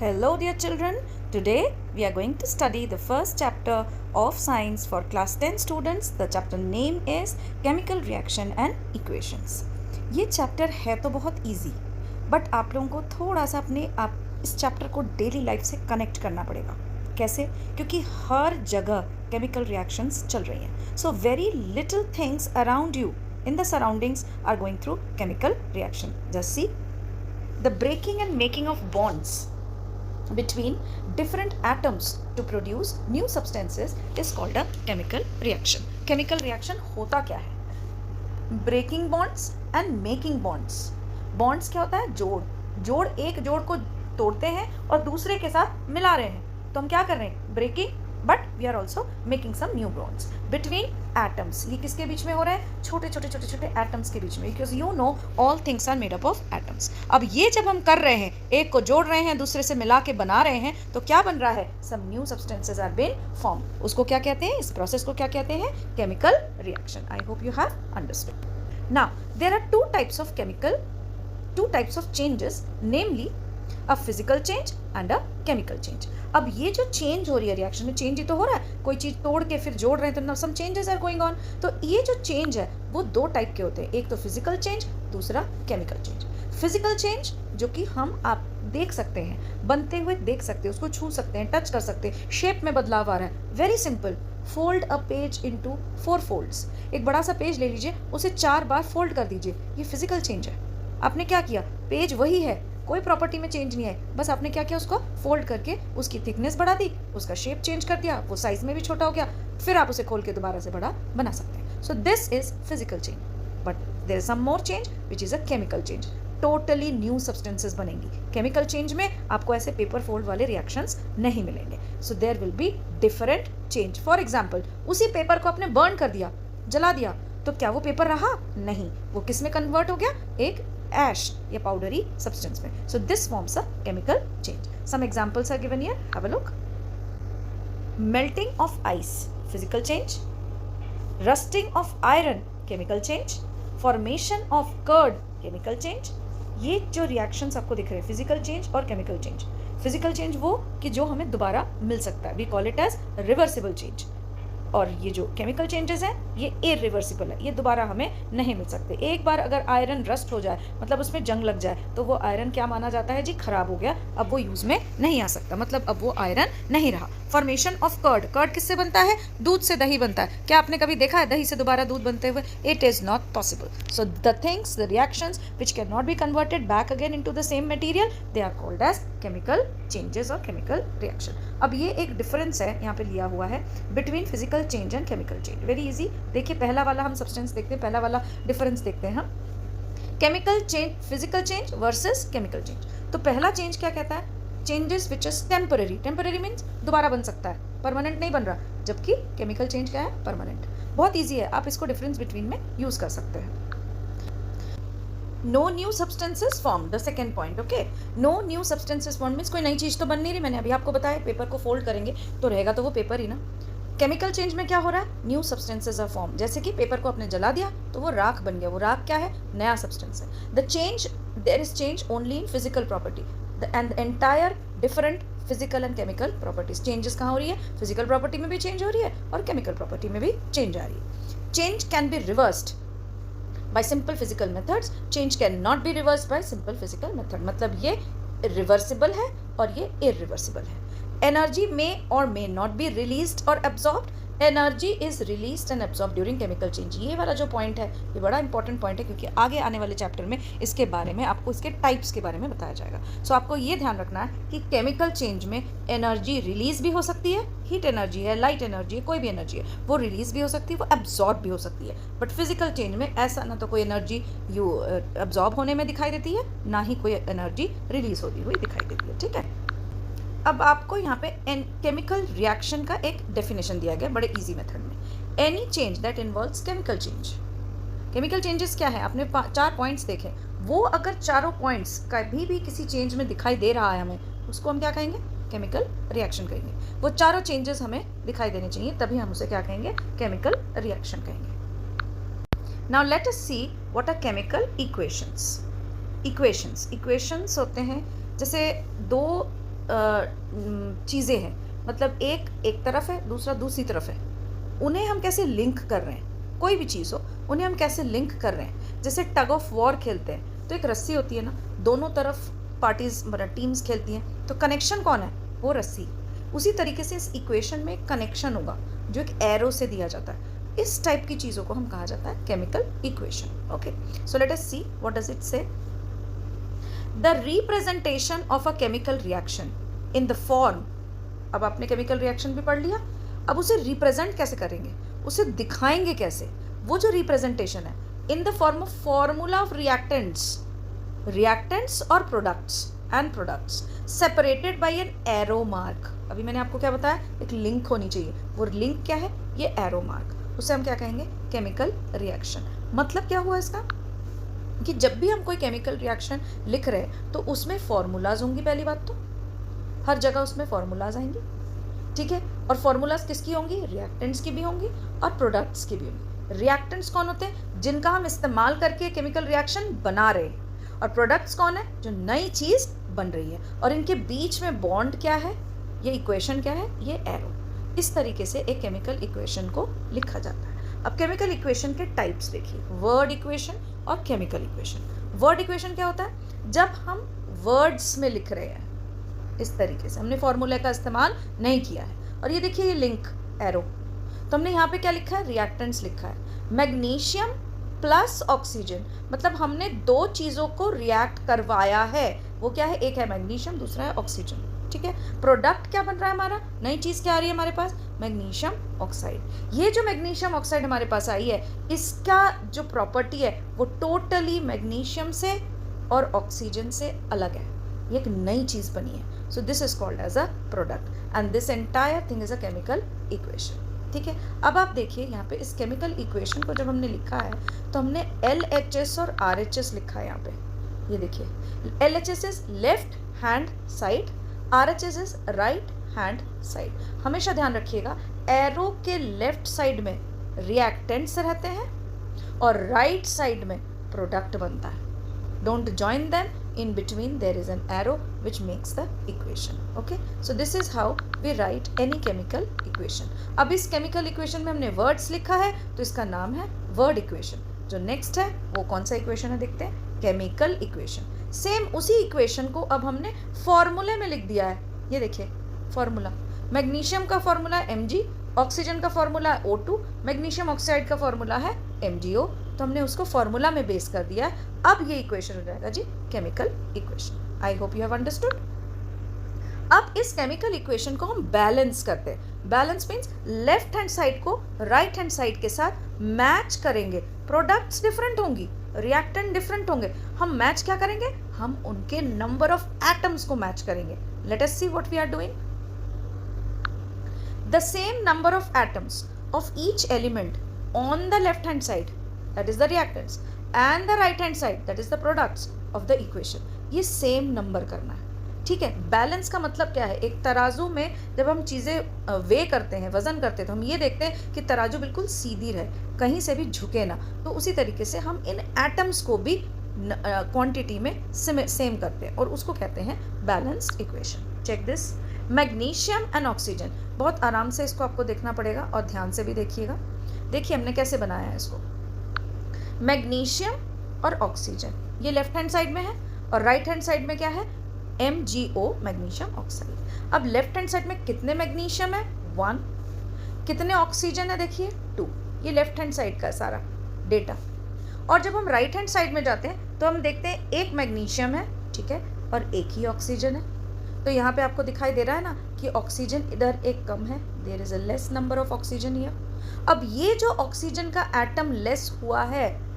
Hello dear children, today we are going to study the first chapter of science for class 10 students. The chapter name is chemical reaction and equations. ये chapter है तो बहुत easy, but आप लोगों को थोड़ा सा आप इस चैप्टर को डेली लाइफ से कनेक्ट करना पड़ेगा. कैसे? क्योंकि हर जगह केमिकल रिएक्शंस चल रही हैं. So very little things around you in the surroundings are going through chemical reaction. Just see, the breaking and making of bonds between different atoms to produce new substances is called a chemical reaction. Chemical reaction होता क्या है? Breaking bonds and making bonds. Bonds क्या होता है? जोड़ एक जोड़ को तोड़ते हैं और दूसरे के साथ मिला रहे हैं, तो हम क्या कर रहे हैं? Breaking, but we are also making some new bonds between atoms. ये किसके बीच में हो रहा है? छोटे atoms के बीच में, because you know all things are made up of atoms. अब ये जब हम कर रहे हैं, एक को जोड़ रहे हैं, दूसरे से मिला के बना रहे हैं, तो क्या बन रहा है? Some new substances are being formed. उसको क्या कहते हैं? इस प्रोसेस को क्या कहते हैं? Chemical reaction. I hope you have understood. Now there are two types of changes, namely a physical change and a chemical change. अब ये जो चेंज हो रही है रिएक्शन में, चेंज ही तो हो रहा है, कोई चीज तोड़ के फिर जोड़ रहे हैं, तो some changes are going on. तो ये जो चेंज है वो दो टाइप के होते हैं, एक तो फिजिकल चेंज, दूसरा केमिकल चेंज. फिजिकल चेंज जो कि आप देख सकते हैं, बनते हुए देख सकते हैं, उसको छू सकते हैं, टच कर सकते हैं, शेप में बदलाव आ रहा है. Very simple, fold a page into 4 folds. एक बड़ा सा पेज ले लीजिए, उसे 4 बार फोल्ड कर दीजिए, ये फिजिकल चेंज है. आपने क्या किया? पेज वही है, कोई प्रॉपर्टी में चेंज नहीं है, बस आपने क्या किया? उसको फोल्ड करके उसकी थिकनेस बढ़ा दी, उसका शेप चेंज कर दिया, वो साइज में भी छोटा हो गया, फिर आप उसे खोल के दोबारा से बड़ा बना सकते हैं. So this is physical change. But there is some more change which is a chemical change. Totally new substances बनेंगी. केमिकल चेंज में आपको ऐसे पेपर फोल्ड वाले रिएक्शंस नहीं मिलेंगे. So there will be different change. For example, उसी paper को आपने बर्न कर दिया, जला दिया, तो क्या वो पेपर रहा? नहीं, वो किस में कन्वर्ट हो गया? एक ash या powdery substance में. So this forms a chemical change. Some examples are given here. Have a look. Melting of ice, physical change. Rusting of iron, chemical change. Formation of curd, chemical change. ये जो reactions आपको दिख रहे हैं, physical change और chemical change. Physical change वो कि जो हमें दोबारा मिल सकता है, we call it as reversible change. और ये जो केमिकल चेंजेस हैं ये इरिवर्सिबल है, ये दोबारा हमें नहीं मिल सकते. एक बार अगर आयरन रस्ट हो जाए, मतलब उसमें जंग लग जाए, तो वो आयरन क्या माना जाता है? जी खराब हो गया, अब वो यूज में नहीं आ सकता, मतलब अब वो आयरन नहीं रहा. Formation of curd. कर्ड किससे बनता है? दूध से दही बनता है. क्या आपने कभी देखा है दही से दोबारा दूध बनते हुए? It is not possible. So the things, the reactions which can not be converted back again into the same material, they are called as chemical changes और केमिकल रिएक्शन. अब ये एक डिफरेंस है यहाँ पे लिया हुआ है between physical change and chemical change. Very easy. देखिए, पहला वाला हम सब्सटेंस देखते हैं, पहला वाला डिफरेंस देखते हैं हम. Chemical change, physical change versus chemical change. तो पहला चेंज क्या कहता है? Changes which is temporary. Temporary means दोबारा बन सकता है, परमानेंट नहीं बन रहा. जबकि केमिकल चेंज क्या है? परमानेंट. बहुत ईजी है, आप इसको डिफरेंस बिटवीन में यूज कर सकते हैं. No new substances form, the second point. Okay, no new substances form means कोई नई चीज तो बन नहीं रही. मैंने अभी आपको बताया, पेपर को फोल्ड करेंगे तो रहेगा तो वो पेपर ही ना. केमिकल चेंज में क्या हो रहा है? New substances are form. जैसे कि पेपर को आपने जला दिया तो वो राख बन गया. वो राख क्या है? नया सब्सटेंस है. The change, there is change only in physical property and the entire different physical and chemical properties. Changes कहाँ हो रही है? फिजिकल प्रॉपर्टी में भी चेंज हो रही है और केमिकल प्रॉपर्टी में भी चेंज आ रही है. Change can be reversed by simple physical methods. Change cannot be reversed by simple physical method. मतलब ये रिवर्सिबल है और ये इरिवर्सिबल है. Energy may or may not be released or absorbed. Energy is released and absorb during chemical change. ये वाला जो point है ये बड़ा इंपॉर्टेंट पॉइंट है, क्योंकि आगे आने वाले चैप्टर में इसके बारे में आपको इसके टाइप्स के बारे में बताया जाएगा. सो आपको ये ध्यान रखना है कि केमिकल चेंज में एनर्जी रिलीज भी हो सकती है, हीट एनर्जी है, लाइट एनर्जी है, कोई भी एनर्जी है, वो रिलीज भी हो सकती है, वो एब्जॉर्ब भी हो सकती है. बट फिजिकल चेंज में ऐसा ना तो कोई एनर्जी एब्जॉर्ब होने में दिखाई देती है, ना ही कोई एनर्जी रिलीज होती हुई दिखाई देती है. ठीक है, अब आपको यहाँ पे केमिकल रिएक्शन का एक डेफिनेशन दिया गया बड़े इजी मेथड में. Any change that involves chemical change. Chemical changes क्या है? आपने 4 पॉइंट्स देखे, वो अगर चारों पॉइंट्स कभी भी किसी चेंज में दिखाई दे रहा है हमें, उसको हम क्या कहेंगे? केमिकल रिएक्शन कहेंगे. वो चारों चेंजेस हमें दिखाई देने चाहिए, तभी हम उसे क्या कहेंगे? केमिकल रिएक्शन कहेंगे. Now let us see what are chemical equations. Equations होते हैं जैसे दो चीज़ें हैं, मतलब एक तरफ है, दूसरा दूसरी तरफ है, उन्हें हम कैसे लिंक कर रहे हैं, कोई भी चीज़ हो उन्हें हम कैसे लिंक कर रहे हैं। जैसे टग ऑफ वॉर खेलते हैं तो एक रस्सी होती है ना, दोनों तरफ पार्टीज मतलब टीम्स खेलती हैं, तो कनेक्शन कौन है, वो रस्सी। उसी तरीके से इस इक्वेशन में एक कनेक्शन होगा जो एक एरो से दिया जाता है। इस टाइप की चीज़ों को हम कहा जाता है chemical equation. Okay, so let us see what does it say. The representation of a chemical reaction in the form, अब आपने केमिकल रिएक्शन भी पढ़ लिया, अब उसे रिप्रेजेंट कैसे करेंगे, उसे दिखाएंगे कैसे, वो जो रिप्रेजेंटेशन है in the form of formula of reactants और products and products separated by an arrow mark. अभी मैंने आपको क्या बताया, एक लिंक होनी चाहिए, वो लिंक क्या है, ये एरो मार्क, उसे हम क्या कहेंगे, केमिकल रिएक्शन। मतलब क्या हुआ इसका कि जब भी हम कोई केमिकल रिएक्शन लिख रहे हैं तो उसमें फॉर्मूलाज होंगी, पहली बात तो हर जगह उसमें फॉर्मूलाज आएंगी, ठीक है। और फॉर्मूलाज किसकी होंगी, रिएक्टेंट्स की भी होंगी और प्रोडक्ट्स की भी होंगी। रिएक्टेंट्स कौन होते हैं, जिनका हम इस्तेमाल करके केमिकल रिएक्शन बना रहे हैं, और प्रोडक्ट्स कौन है, जो नई चीज़ बन रही है, और इनके बीच में बॉन्ड क्या है, ये इक्वेशन क्या है, ये एरो। इस तरीके से एक केमिकल इक्वेशन को लिखा जाता है। अब केमिकल इक्वेशन के टाइप्स देखिए, वर्ड इक्वेशन और केमिकल इक्वेशन। वर्ड इक्वेशन क्या होता है, जब हम वर्ड्स में लिख रहे हैं, इस तरीके से हमने फॉर्मूले का इस्तेमाल नहीं किया है, और ये देखिए ये लिंक एरो, तो हमने यहाँ पे क्या लिखा है, रिएक्टेंट्स लिखा है। मैग्नीशियम प्लस ऑक्सीजन, मतलब हमने दो चीज़ों को रिएक्ट करवाया है, वो क्या है, एक है मैग्नीशियम, दूसरा है ऑक्सीजन, ठीक है। प्रोडक्ट क्या बन रहा है हमारा, नई चीज़ क्या आ रही है हमारे पास, मैग्नीशियम ऑक्साइड। ये जो मैग्नीशियम ऑक्साइड हमारे पास आई है, इसका जो प्रॉपर्टी है वो टोटली मैग्नीशियम से और ऑक्सीजन से अलग है, ये एक नई चीज़ बनी है। So this is called as a product and this entire thing is a chemical equation, ठीक है। अब आप देखिए यहाँ पे इस केमिकल इक्वेशन को जब हमने लिखा है तो हमने LHS और RHS लिखा है यहाँ पे, ये देखिए LHS is left hand side, RHS is right hand side. हमेशा ध्यान रखिएगा एरो के लेफ्ट साइड में रिएक्टेंट्स रहते हैं और राइट साइड में प्रोडक्ट बनता है। Don't join them, in between there is an arrow which makes the equation. Okay, so this is how we write any chemical equation. अब इस chemical equation में हमने words लिखा है तो इसका नाम है word equation। जो next है वो कौन सा equation है देखते हैं, chemical equation। सेम उसी equation को अब हमने फॉर्मूले में लिख दिया है, ये देखिए फॉर्मूला, मैग्नीशियम का फॉर्मूला है Mg, ऑक्सीजन का फॉर्मूला है O2, मैग्नीशियम ऑक्साइड का फॉर्मूला है MgO, तो हमने उसको फॉर्मूला में बेस कर दिया है। अब ये इक्वेशन हो जाएगा जी chemical equation. I hope you have understood. अब इस केमिकल इक्वेशन को हम बैलेंस करते हैं। Balance means left hand side को राइट हैंड साइड के साथ मैच करेंगे। प्रोडक्ट्स डिफरेंट होंगी, रिएक्टेंट डिफरेंट होंगे, हम मैच क्या करेंगे, हम उनके नंबर ऑफ एटम्स को मैच करेंगे। Let us see what we are doing. The same number of atoms of each element on the left hand side, that is the reactants, and the right hand side, that is the products of the equation, ये same number करना है, ठीक है। Balance का मतलब क्या है, एक तराजू में जब हम चीज़ें वे करते हैं, वजन करते हैं, तो हम ये देखते हैं कि तराजू बिल्कुल सीधी रहे, कहीं से भी झुके ना। तो उसी तरीके से हम इन एटम्स को भी क्वांटिटी में सेम करते हैं और उसको कहते हैं balanced equation. Check this, magnesium and oxygen, बहुत आराम से इसको आपको देखना पड़ेगा और ध्यान से भी देखिएगा। देखिए हमने कैसे बनाया है इसको, मैग्नीशियम और ऑक्सीजन ये लेफ्ट हैंड साइड में है और राइट हैंड साइड में क्या है, MgO मैग्नीशियम ऑक्साइड। अब लेफ्ट हैंड साइड में कितने मैग्नीशियम है, 1, कितने ऑक्सीजन है देखिए 2, ये लेफ्ट हैंड साइड का सारा डेटा। और जब हम राइट हैंड साइड में जाते हैं तो हम देखते हैं एक मैग्नीशियम है, ठीक है, और एक ही ऑक्सीजन है। तो यहाँ पे आपको दिखाई दे रहा है ना कि ऑक्सीजन इधर एक कम है, there is a less number of oxygen here. अब ये जो ऑक्सीजन का एटम लेस हुआ है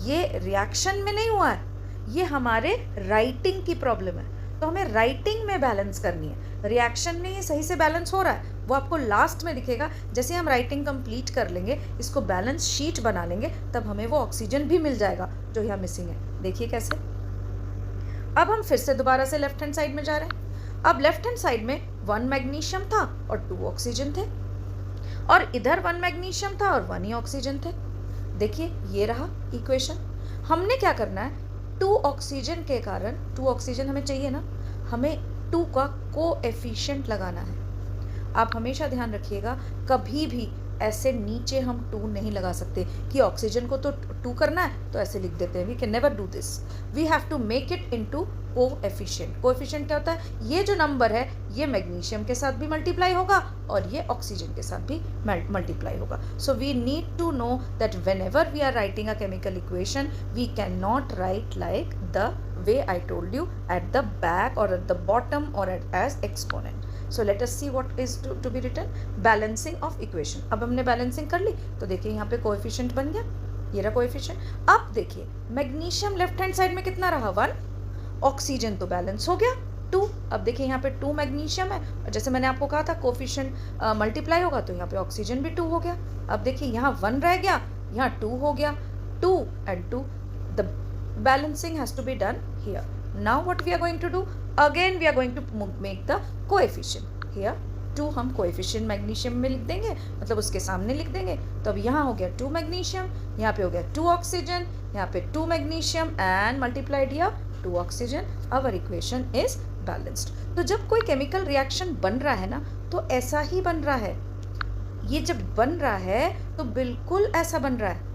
ये रिएक्शन में नहीं हुआ है, ये हमारे राइटिंग की प्रॉब्लम है, तो हमें राइटिंग में बैलेंस करनी है। रिएक्शन में ये सही से बैलेंस हो रहा है, वो आपको लास्ट में दिखेगा। जैसे हम राइटिंग कंप्लीट कर लेंगे, इसको बैलेंस शीट बना लेंगे, तब हमें वो ऑक्सीजन भी मिल जाएगा जो यहाँ मिसिंग है। देखिए कैसे। अब हम फिर से दोबारा से लेफ्ट हैंड साइड में जा रहे हैं। अब लेफ्ट हैंड साइड में 1 मैग्नीशियम था और 2 ऑक्सीजन थे, और इधर 1 मैग्नीशियम था और 1 ही ऑक्सीजन थे। देखिए ये रहा इक्वेशन। हमने क्या करना है, 2 ऑक्सीजन के कारण, 2 ऑक्सीजन हमें चाहिए ना, हमें 2 का कोएफिशिएंट लगाना है। आप हमेशा ध्यान रखिएगा, कभी भी ऐसे नीचे हम 2 नहीं लगा सकते कि ऑक्सीजन को तो 2 करना है तो ऐसे लिख देते हैं। We can never do this, we have to make it into coefficient. Coefficient क्या होता है? ये जो नंबर है ये मैग्नीशियम के साथ भी मल्टीप्लाई होगा और ये ऑक्सीजन के साथ भी मल्टीप्लाई होगा। So we need to know that whenever we are writing a chemical equation, we can not write like the way I told you at the back or at the bottom or as exponent. So let us see what is to be written. Balancing of equation. अब हमने balancing कर ली तो देखिए यहाँ पे coefficient बन गया, ये रहा कोएफिशिएंट। अब देखिए मैग्नीशियम लेफ्ट हैंड साइड में कितना रहा 1, ऑक्सीजन तो बैलेंस हो गया 2। अब देखिए यहाँ पे 2 मैग्नीशियम है और जैसे मैंने आपको कहा था कोएफिशिएंट मल्टीप्लाई होगा तो यहाँ पे ऑक्सीजन भी 2 हो गया। अब देखिए यहाँ 1 रह गया, यहाँ 2 हो गया, 2 and 2, the balancing has to be done here. Now what we are going to do? Again we are going to make the coefficient. Here 2 हम coefficient मैग्नीशियम में लिख देंगे, मतलब उसके सामने लिख देंगे। तो अब यहाँ हो गया 2 मैग्नीशियम, यहाँ पे हो गया 2 ऑक्सीजन, यहाँ पे 2 magnesium and multiplied here 2 oxygen. Our equation is balanced. तो जब कोई केमिकल रिएक्शन बन रहा है ना तो ऐसा ही बन रहा है। ये जब बन रहा है तो बिल्कुल ऐसा बन रहा है,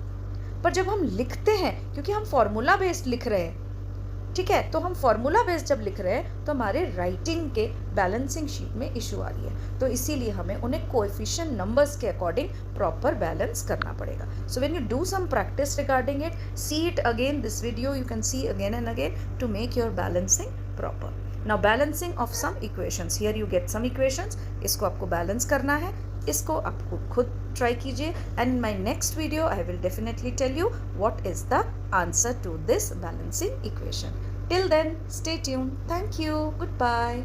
पर जब हम लिखते हैं, क्योंकि हम फॉर्मूला बेस्ड लिख रहे हैं, ठीक है, तो हम फॉर्मूला बेस्ड जब लिख रहे हैं तो हमारे राइटिंग के बैलेंसिंग शीट में इशू आ रही है, तो इसीलिए हमें उन्हें कोएफिशिएंट नंबर्स के अकॉर्डिंग प्रॉपर बैलेंस करना पड़ेगा। So when you do some practice regarding it, see it again, this video you can see again and again to make your balancing proper. Now balancing of some equations, here you get some equations, इसको आपको balance करना है, इसको आपको खुद try कीजिए and my next video I will definitely tell you what is the answer to this balancing equation. Till then stay tuned, thank you, good bye.